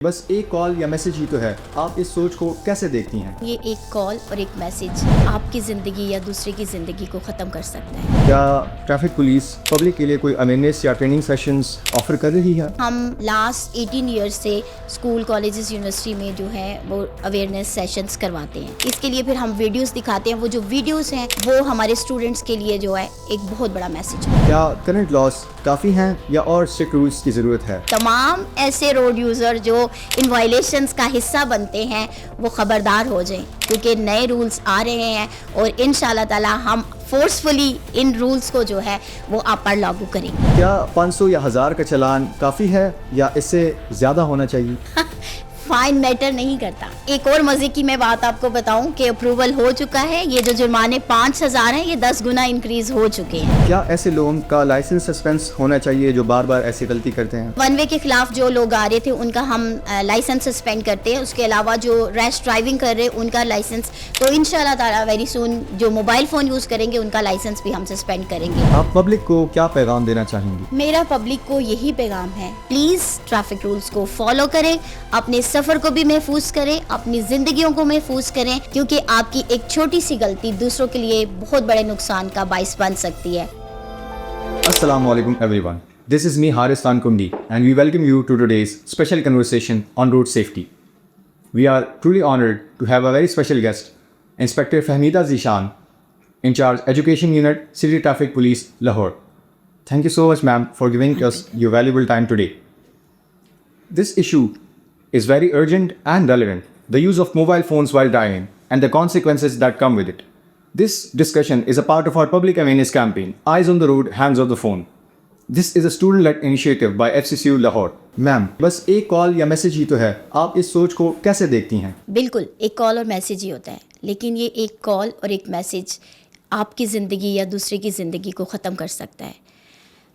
بس ایک کال یا میسج ہی تو ہے، آپ اس سوچ کو کیسے دیکھتی ہیں؟ یہ ایک کال اور ایک میسج آپ کی زندگی یا دوسرے کی زندگی کو ختم کر سکتا ہے۔ کیا ٹریفک پولیس پبلک کے لیے کوئی اویئرنیس یا ٹریننگ سیشنز آفر کر رہی ہے؟ ہم لاسٹ 18 ایئرس سے اسکول کالجز یونیورسٹی میں جو ہے وہ اویئرنیس سیشنز کرواتے ہیں۔ اس کے لیے پھر ہم ویڈیوز دکھاتے ہیں، وہ جو ویڈیوز ہیں وہ ہمارے اسٹوڈنٹس کے لیے جو ہے ایک بہت بڑا میسج ہے۔ کیا کرنٹ لاس کافی ہیں یا اور اسٹرکٹ رولس کی ضرورت ہے؟ تمام ایسے روڈ یوزر جو ان وائلیشنز کا حصہ بنتے ہیں وہ خبردار ہو جائیں، کیونکہ نئے رولز آ رہے ہیں اور انشاءاللہ تعالی ہم فورسفلی ان رولز کو جو ہے وہ آپ پر لاگو کریں گے۔ کیا 500 یا 1000 کا چلان کافی ہے یا اس سے زیادہ ہونا چاہیے؟ فائن میٹر نہیں کرتا۔ ایک اور مزے کی میں بات آپ کو بتاؤں کہ اپروول ہو چکا ہے، یہ جو جرمانے 5000 ہیں یہ 10 گنا انکریز ہو چکے ہیں۔ کیا ایسے لوگوں کا لائسنس سسپینس ہونا چاہیے جو بار بار ایسی غلطی کرتے ہیں؟ ون وے کے خلاف جو لوگ آ رہے تھے ان کا ہم لائسنس سسپینڈ کرتے ہیں، اس کے علاوہ جو ریش ڈرائیونگ کر رہے ان کا لائسنس، تو انشاءاللہ تعالی ویری سون جو موبائل فون یوز کریں گے ان کا لائسنس بھی ہم سسپینڈ کریں گے۔ آپ پبلک کو کیا پیغام دینا چاہیں گی؟ میرا پبلک کو یہی پیغام ہے، پلیز ٹریفک رولز کو فالو کریں، اپنے سفر کو بھی محفوظ کریں، اپنی زندگیوں کو محفوظ کریں، کیونکہ آپ کی ایک چھوٹی سی غلطی دوسروں کے لیے بہت بڑے نقصان کا باعث بن سکتی ہے۔ Assalamu alaikum everyone. This is me Haris Tankundi and we welcome you to today's special conversation on road safety. We are truly honored to have a very special guest, Inspector Fahmida Zishan, in charge Education Unit, City Traffic Police, Lahore. Thank you so much ma'am for giving us your valuable time today. This issue is very urgent and relevant, the use of mobile phones while driving and the consequences that come with it. This discussion is a part of our public awareness campaign, Eyes on the Road, Hands on the Phone. This is a student-led initiative by FCCU Lahore. میم بس ایک کال یا message ہی تو ہے، آپ اس سوچ کو کیسے دیکھتی ہیں؟ بالکل ایک کال اور میسج ہی ہوتا ہے، لیکن یہ ایک کال اور ایک میسج آپ کی زندگی یا دوسرے کی زندگی کو ختم کر سکتا ہے۔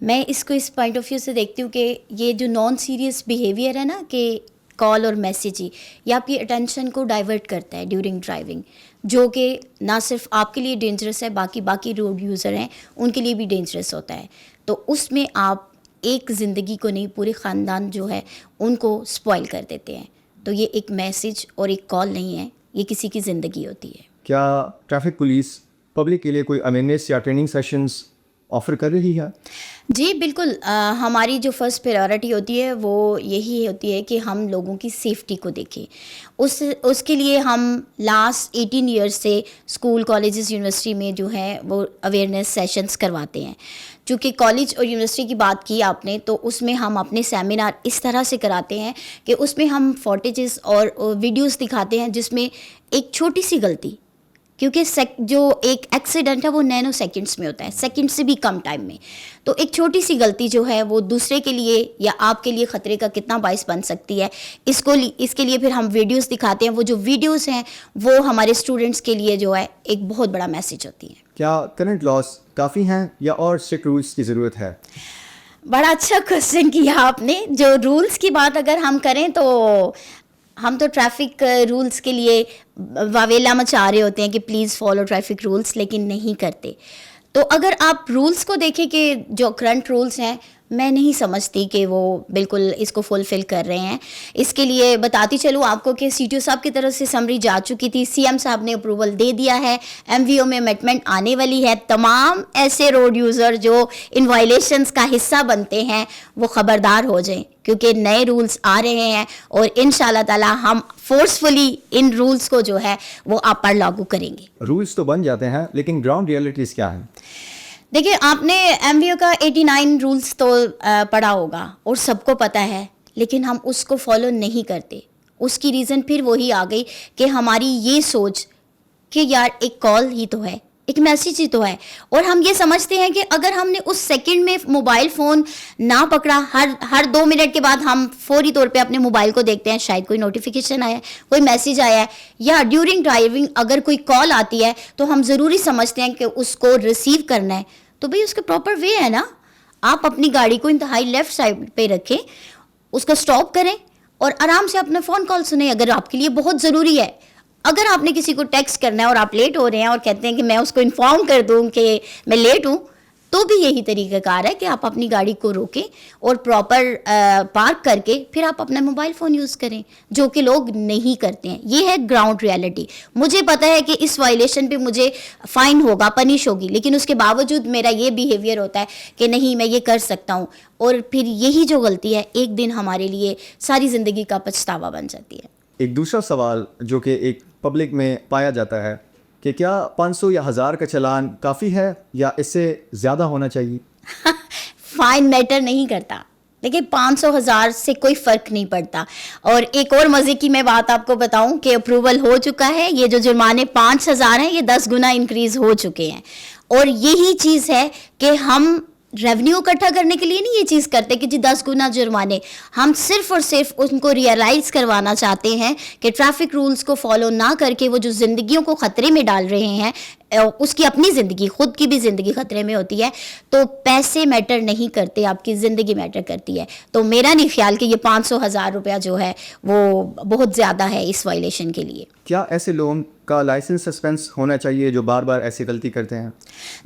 میں اس کو اس پوائنٹ آف ویو سے دیکھتی ہوں کہ یہ جو نان سیریس بیہیویئر ہے نا کہ کال اور میسج ہی، یہ آپ کی اٹینشن کو ڈائیورٹ کرتا ہے ڈیورنگ ڈرائیونگ، جو کہ نہ صرف آپ کے لیے ڈینجرس ہے، باقی روڈ یوزر ہیں ان کے لیے بھی ڈینجرس ہوتا ہے۔ تو اس میں آپ ایک زندگی کو نہیں، پورے خاندان جو ہے ان کو سپوائل کر دیتے ہیں۔ تو یہ ایک میسج اور ایک کال نہیں ہے، یہ کسی کی زندگی ہوتی ہے۔ کیا ٹریفک پولیس پبلک کے لیے کوئی اویئرنیس یا ٹریننگ سیشنز آفر کر رہی ہے؟ جی بالکل، ہماری جو فرسٹ پریورٹی ہوتی ہے وہ یہی ہوتی ہے کہ ہم لوگوں کی سیفٹی کو دیکھیں۔ اس کے لیے ہم لاسٹ 18 ایئرس سے اسکول کالجز یونیورسٹی میں جو ہے وہ اویئرنیس سیشنز کرواتے ہیں۔ چونکہ کالج اور یونیورسٹی کی بات کی آپ نے، تو اس میں ہم اپنے سیمینار اس طرح سے کراتے ہیں کہ اس میں ہم فوٹیجز اور ویڈیوز دکھاتے ہیں جس میں ایک چھوٹی سی غلطی، کیونکہ جو ایک ایکسیڈنٹ ہے وہ نینو سیکنڈس میں ہوتا ہے، سیکنڈ سے بھی کم ٹائم میں، تو ایک چھوٹی سی غلطی جو ہے وہ دوسرے کے لیے یا آپ کے لیے خطرے کا کتنا باعث بن سکتی ہے، اس کے لیے پھر ہم ویڈیوز دکھاتے ہیں، وہ جو ویڈیوز ہیں وہ ہمارے اسٹوڈنٹس کے لیے جو ہے ایک بہت بڑا میسج ہوتی ہے۔ کیا کرنٹ لاس کافی ہیں یا اور اسٹرکٹ رولس کی ضرورت ہے؟ بڑا اچھا کوسچن کیا آپ نے۔ جو رولز کی بات اگر ہم کریں تو ہم تو ٹریفک رولز کے لیے واویلا مچا رہے ہوتے ہیں کہ پلیز فالو ٹریفک رولز، لیکن نہیں کرتے۔ تو اگر آپ رولز کو دیکھیں کہ جو کرنٹ رولز ہیں، میں نہیں سمجھتی کہ وہ بالکل اس کو فلفل کر رہے ہیں۔ اس کے لیے بتاتی چلوں آپ کو کہ سی ٹی او صاحب کی طرف سے سمری جا چکی تھی، سی ایم صاحب نے اپروول دے دیا ہے، ایم وی او میں امینڈمنٹ آنے والی ہے۔ تمام ایسے روڈ یوزر جو ان وائلیشنز کا حصہ بنتے ہیں وہ خبردار ہو جائیں، کیونکہ نئے رولز آ رہے ہیں اور انشاءاللہ تعالی ہم فورسفلی ان رولز کو جو ہے وہ آپ پر لاگو کریں گے۔ رولز تو بن جاتے ہیں لیکن گراؤنڈ ریئلٹیز کیا ہیں؟ دیکھیں، آپ نے ایم وی او کا 89 رولز تو پڑھا ہوگا اور سب کو پتہ ہے، لیکن ہم اس کو فالو نہیں کرتے۔ اس کی ریزن پھر وہی آ گئی کہ ہماری یہ سوچ کہ یار ایک کال ہی تو ہے، ایک میسیج ہی تو ہے، اور ہم یہ سمجھتے ہیں کہ اگر ہم نے اس سیکنڈ میں موبائل فون نہ پکڑا، ہر 2 منٹ کے بعد ہم فوری طور پہ اپنے موبائل کو دیکھتے ہیں، شاید کوئی نوٹیفیکیشن آیا ہے، کوئی میسیج آیا ہے، یا ڈیورنگ ڈرائیونگ اگر کوئی کال آتی ہے تو ہم ضروری سمجھتے ہیں کہ اس کو ریسیو کرنا ہے۔ تو بھئی اس کا پراپر وے ہے نا، آپ اپنی گاڑی کو انتہائی لیفٹ سائڈ پہ رکھیں، اس کو سٹاپ کریں اور آرام سے اپنا فون کال سنیں اگر آپ کے لیے بہت ضروری ہے۔ اگر آپ نے کسی کو ٹیکسٹ کرنا ہے اور آپ لیٹ ہو رہے ہیں اور کہتے ہیں کہ میں اس کو انفارم کر دوں کہ میں لیٹ ہوں، تو بھی یہی طریقہ کار ہے کہ آپ اپنی گاڑی کو روکیں اور پراپر پارک کر کے پھر آپ اپنا موبائل فون یوز کریں, جو کہ لوگ نہیں کرتے ہیں. یہ ہے گراؤنڈ ریالٹی. مجھے پتا ہے کہ اس وائلیشن پہ مجھے فائن ہوگا, پنش ہوگی, لیکن اس کے باوجود میرا یہ بیہیویئر ہوتا ہے کہ نہیں میں یہ کر سکتا ہوں, اور پھر یہی جو غلطی ہے ایک دن ہمارے لیے ساری زندگی کا پچھتاوا بن جاتی ہے. ایک دوسرا سوال جو کہ ایک پبلک میں پایا جاتا ہے کہ کیا 500 یا 1000 کا چلان کافی ہے یا اس سے زیادہ ہونا چاہیے؟ فائن میٹر نہیں کرتا, لیکن 500,000 سے کوئی فرق نہیں پڑتا. اور ایک اور مزے کی میں بات آپ کو بتاؤں کہ اپروول ہو چکا ہے, یہ جو جرمانے 5,000 ہیں یہ 10 گنا انکریز ہو چکے ہیں. اور یہی چیز ہے کہ ہم ریونیو اکٹھا کرنے کے لیے نہیں یہ چیز کرتے کہ جی 10 گنا جرمانے, ہم صرف اور صرف ان کو ریئلائز کروانا چاہتے ہیں کہ ٹریفک رولز کو فالو نہ کر کے وہ جو زندگیوں کو خطرے میں ڈال رہے ہیں, اس کی اپنی زندگی, خود کی بھی زندگی خطرے میں ہوتی ہے, تو پیسے میٹر نہیں کرتے, آپ کی زندگی میٹر کرتی ہے. تو میرا نہیں خیال کہ یہ 500,000 روپیہ جو ہے وہ بہت زیادہ ہے اس وائلیشن کے لیے. کیا ایسے لوگوں کا لائسنس سسپینس ہونا چاہیے جو بار بار ایسی غلطی کرتے ہیں؟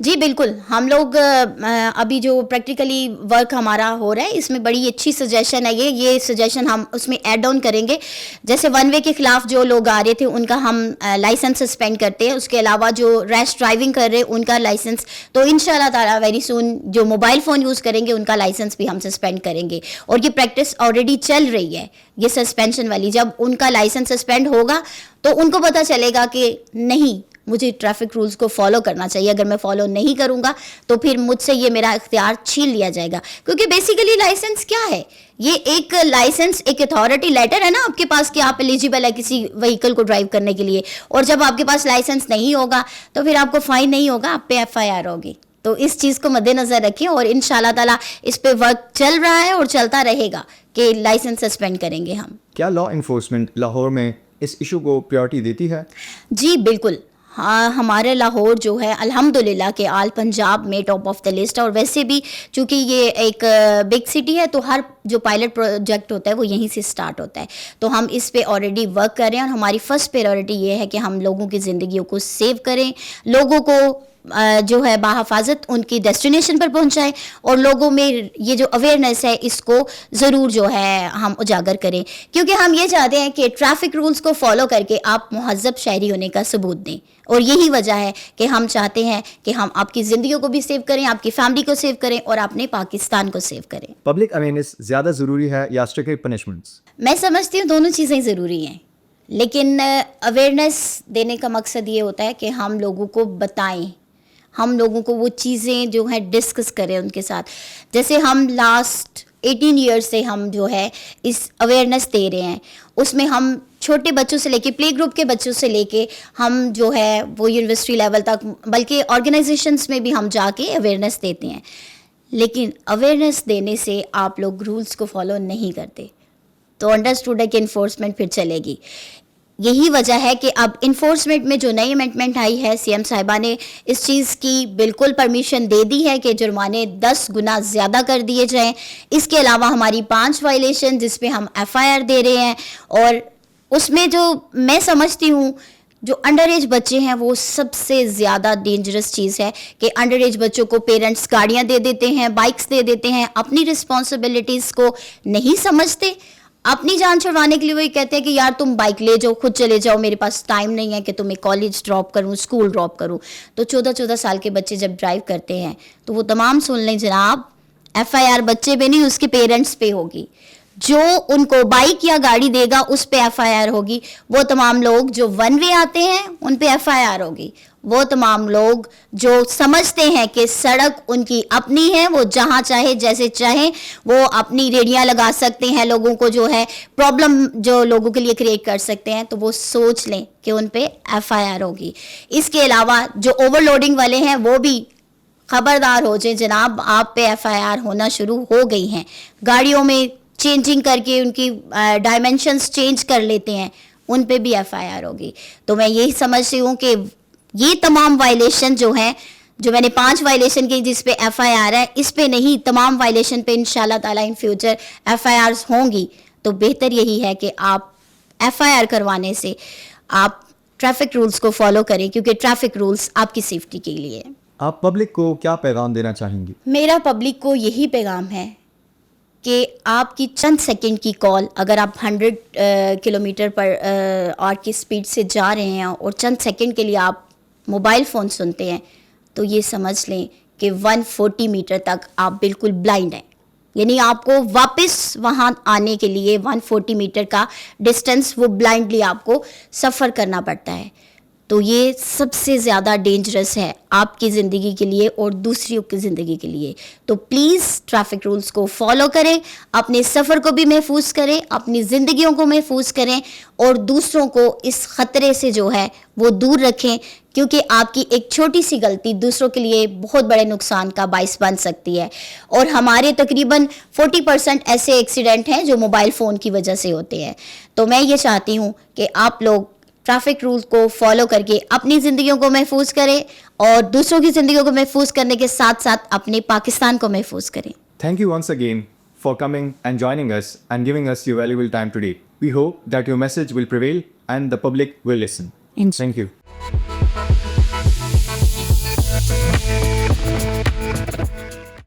جی بالکل. ہم لوگ ابھی جو پریکٹیکلی ورک ہمارا ہو رہا ہے اس میں بڑی اچھی سجیشن ہے یہ سجیشن ہم اس میں ایڈ آن کریں گے. جیسے ون وے کے خلاف جو لوگ آ رہے تھے ان کا ہم لائسنس سسپینڈ کرتے ہیں, اس کے علاوہ جو ریش ڈرائیونگ کر رہے ان کا لائسنس, تو ان شاء اللہ تعالیٰ ویری سون جو موبائل فون یوز کریں گے ان کا لائسنس بھی ہم سسپینڈ کریں گے. اور یہ پریکٹس آلریڈی چل رہی ہے یہ سسپینشن والی. جب ان کا لائسنس سسپینڈ ہوگا تو ان کو پتہ چلے گا کہ نہیں مجھے ٹریفک رولز کو فالو کرنا چاہیے, اگر میں فالو نہیں کروں گا تو پھر مجھ سے یہ میرا اختیار چھین لیا جائے گا. کیونکہ بیسیکلی لائسنس کیا ہے, یہ ایک لائسنس ایک اتھارٹی لیٹر ہے نا آپ کے پاس کہ آپ ایلیجیبل ہے کسی وہیکل کو ڈرائیو کرنے کے لیے. اور جب آپ کے پاس لائسنس نہیں ہوگا تو پھر آپ کو فائن نہیں ہوگا, آپ پہ FIR ہوگی. تو اس چیز کو مد نظر رکھیں, اور ان شاء اللہ تعالیٰ اس پہ ورک چل رہا ہے اور چلتا رہے گا کہ لائسنس سسپینڈ کریں گے ہم. کیا لا انفورسمنٹ لاہور میں اس ایشو کو پریورٹی دیتی ہے؟ جی بالکل. ہاں ہمارے لاہور جو ہے الحمدللہ کہ آل پنجاب میں ٹاپ آف دا لسٹ ہے. اور ویسے بھی چونکہ یہ ایک بگ سٹی ہے تو ہر جو پائلٹ پروجیکٹ ہوتا ہے وہ یہیں سے سٹارٹ ہوتا ہے. تو ہم اس پہ آلریڈی ورک کر رہے ہیں, اور ہماری فرسٹ پریورٹی یہ ہے کہ ہم لوگوں کی زندگیوں کو سیو کریں, لوگوں کو جو ہے بحفاظت ان کی ڈیسٹینیشن پر پہنچائیں, اور لوگوں میں یہ جو اویئرنیس ہے اس کو ضرور جو ہے ہم اجاگر کریں. کیونکہ ہم یہ چاہتے ہیں کہ ٹریفک رولز کو فالو کر کے آپ مہذب شہری ہونے کا ثبوت دیں. اور یہی وجہ ہے کہ ہم چاہتے ہیں کہ ہم آپ کی زندگیوں کو بھی سیو کریں, آپ کی فیملی کو سیو کریں, اور اپنے پاکستان کو سیو کریں. پبلک اویئرنیس زیادہ ضروری ہے یا اسٹرکٹ پنشمنٹس؟ میں سمجھتی ہوں دونوں چیزیں ضروری ہیں, لیکن اویئرنیس دینے کا مقصد یہ ہوتا ہے کہ ہم لوگوں کو بتائیں, ہم لوگوں کو وہ چیزیں جو ہیں ڈسکس کریں ان کے ساتھ. جیسے ہم لاسٹ 18 ایئرس سے ہم جو ہے اس اویئرنیس دے رہے ہیں, اس میں ہم چھوٹے بچوں سے لے کے پلے گروپ کے بچوں سے لے کے ہم جو ہے وہ یونیورسٹی لیول تک, بلکہ آرگنائزیشنس میں بھی ہم جا کے اویئرنیس دیتے ہیں. لیکن اویئرنیس دینے سے آپ لوگ رولز کو فالو نہیں کرتے تو انڈرسٹوڈ ہے کہ انفورسمنٹ پھر چلے گی. یہی وجہ ہے کہ اب انفورسمنٹ میں جو نئی امینڈمنٹ آئی ہے, CM صاحبہ نے اس چیز کی بالکل پرمیشن دے دی ہے کہ جرمانے 10 گنا زیادہ کر دیے جائیں. اس کے علاوہ ہماری 5 وائلیشن جس پہ ہم FIR دے رہے ہیں, اور اس میں جو میں سمجھتی ہوں جو انڈر ایج بچے ہیں وہ سب سے زیادہ ڈینجرس چیز ہے کہ انڈر ایج بچوں کو پیرنٹس گاڑیاں دے دیتے ہیں, بائکس دے دیتے ہیں, اپنی رسپانسبلٹیز کو نہیں سمجھتے. اپنی جان چھڑوانے کے لیے وہی کہتے ہیں کہ یار تم بائک لے جاؤ, خود چلے جاؤ, میرے پاس ٹائم نہیں ہے کہ تمہیں کالج ڈراپ کروں, اسکول ڈراپ کروں. تو 14 سال کے بچے جب ڈرائیو کرتے ہیں تو وہ تمام سن لیں جناب, FIR بچے پہ نہیں اس کے پیرنٹس پہ ہوگی. جو ان کو بائک یا گاڑی دے گا اس پہ FIR ہوگی. وہ تمام لوگ جو ون وے آتے ہیں ان پہ FIR ہوگی. وہ تمام لوگ جو سمجھتے ہیں کہ سڑک ان کی اپنی ہے, وہ جہاں چاہے جیسے چاہیں وہ اپنی ریڑیاں لگا سکتے ہیں, لوگوں کو جو ہے پرابلم جو لوگوں کے لیے کریٹ کر سکتے ہیں, تو وہ سوچ لیں کہ ان پہ FIR ہوگی. اس کے علاوہ جو اوور لوڈنگ والے ہیں وہ بھی خبردار ہو جائیں جناب, آپ پہ FIR ہونا شروع ہو گئی ہیں. گاڑیوں میں چینجنگ کر کے ان کی ڈائمینشنز چینج کر لیتے ہیں, ان پہ بھی FIR ہوگی. تو میں یہی سمجھتی ہوں کہ یہ تمام وائلیشن جو ہیں, جو میں نے 5 وائلیشن کی جس پہ FIR ہے, اس پہ نہیں, تمام وائلیشن پہ انشاءاللہ تعالیٰ ان فیوچر FIRs ہوں گی. تو بہتر یہی ہے کہ آپ FIR کروانے سے آپ ٹریفک رولز کو فالو کریں, کیونکہ ٹریفک رولز آپ کی سیفٹی کے لیے. آپ پبلک کو کیا پیغام دینا چاہیں گی؟ میرا پبلک کو یہی پیغام ہے کہ آپ کی چند سیکنڈ کی کال اگر آپ 100 کلومیٹر پر اور کی سپیڈ سے جا رہے ہیں اور چند سیکنڈ کے لیے آپ موبائل فون سنتے ہیں تو یہ سمجھ لیں کہ 140 میٹر تک آپ بالکل بلائنڈ ہیں. یعنی آپ کو واپس وہاں آنے کے لیے 140 میٹر کا ڈسٹینس وہ بلائنڈلی آپ کو سفر کرنا پڑتا ہے. تو یہ سب سے زیادہ ڈینجرس ہے آپ کی زندگی کے لیے اور دوسریوں کی زندگی کے لیے. تو پلیز ٹریفک رولز کو فالو کریں, اپنے سفر کو بھی محفوظ کریں, اپنی زندگیوں کو محفوظ کریں اور دوسروں کو اس خطرے سے جو ہے وہ دور رکھیں, کیونکہ آپ کی ایک چھوٹی سی غلطی دوسروں کے لیے بہت بڑے نقصان کا باعث بن سکتی ہے. اور ہمارے تقریباً 40% ایسے ایکسیڈنٹ ہیں جو موبائل فون کی وجہ سے ہوتے ہیں. تو میں یہ چاہتی ہوں کہ آپ لوگ ٹریفک رولز کو فالو کر کے اپنی زندگیوں کو محفوظ کریں اور دوسروں کی زندگیوں کو محفوظ کرنے کے ساتھ ساتھ اپنے پاکستان کو محفوظ کریں. Thank you once again for coming and joining us and giving us your valuable time today. We hope that your message will prevail and the public will listen. Thank you.